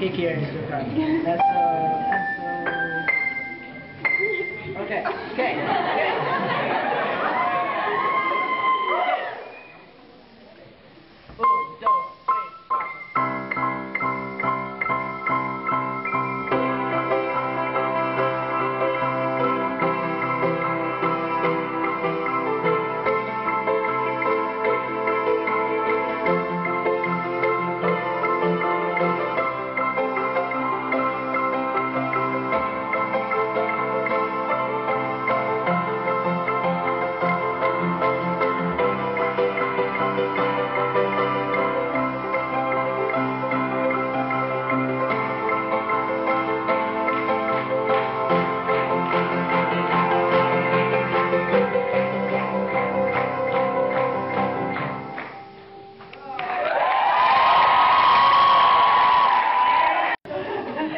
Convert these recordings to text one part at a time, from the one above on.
take here in your car. Okay.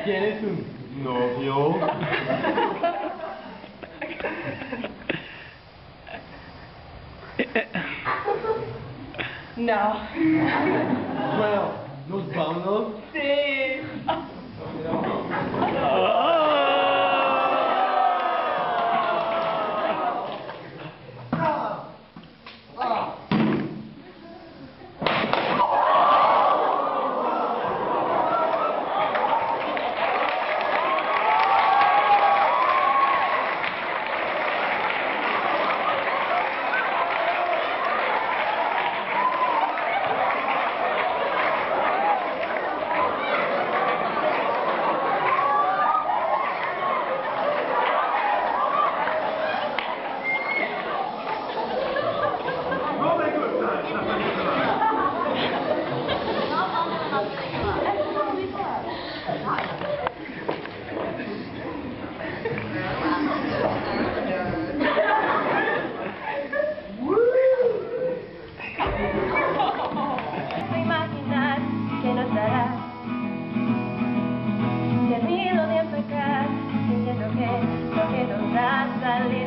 ¿Tienes un novio? No. Bueno, ¿nos vamos? Sí.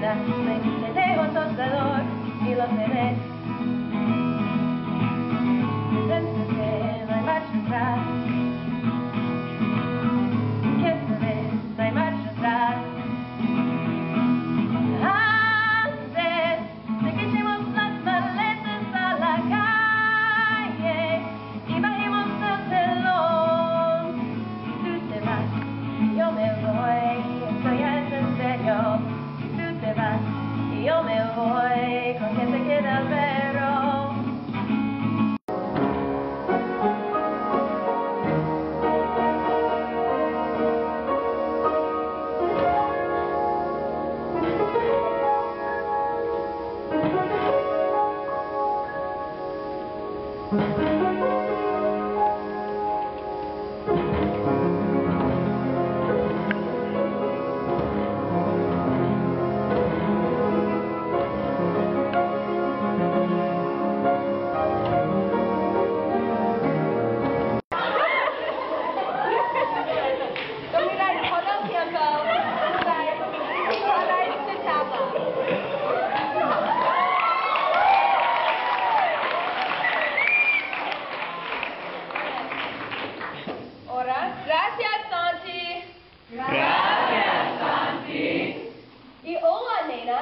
Me llegó tostador y lo seré. Siento que no hay marcha atrás. Que esta vez no hay marcha atrás. Antes de que echemos las maletas a la calle y bajemos del telón, tú te vas, yo me voy, esto ya es en serio. Tú te vas y yo me voy, ¿con quién se queda el perro? Gracias, Santi. Gracias, Santi. Y hola, nena.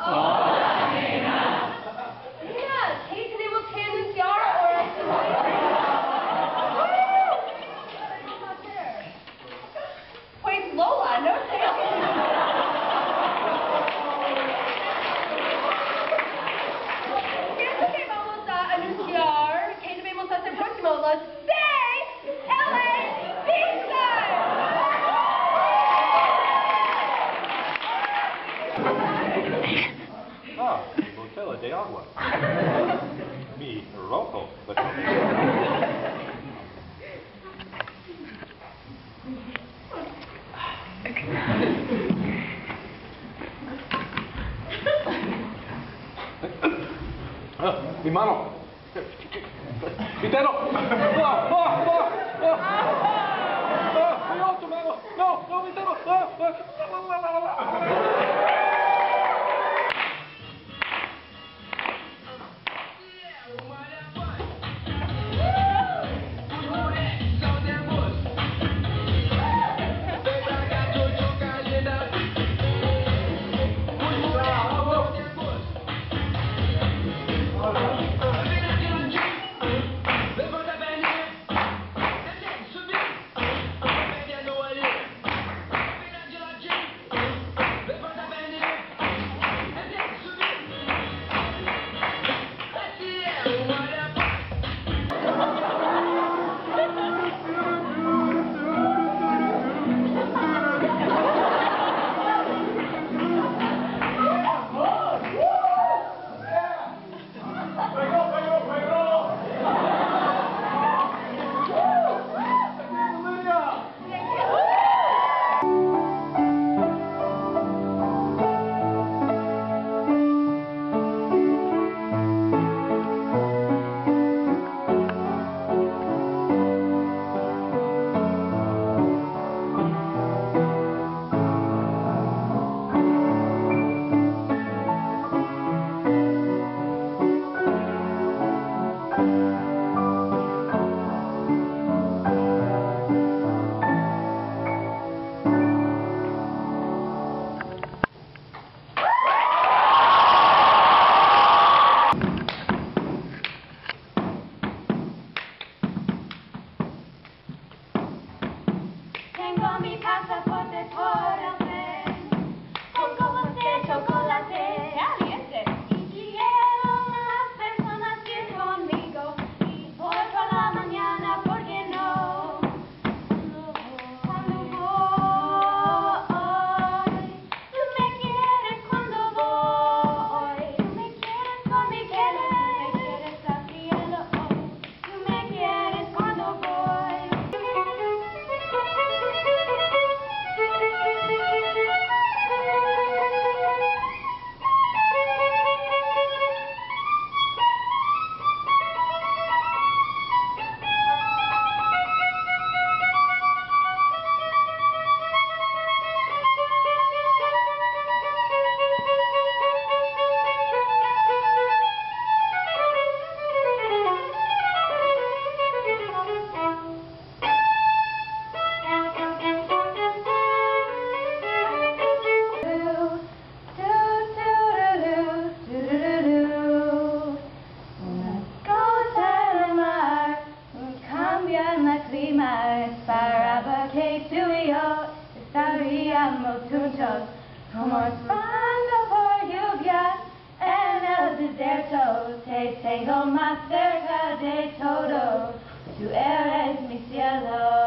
Hola, nena. Mira, ¿qué tenemos que anunciar ahora? Pues Lola, no sé. ¿Qué es lo que vamos a anunciar? ¿Qué debemos hacer próximo? Los 6 ELdB Mi botella de agua. Mi rojo. Mi mano. Mi dedo. Mi otro mano. No, mi dedo. Como esperando por lluvia en el desierto, te tengo más cerca de todo. Tú eres mi cielo.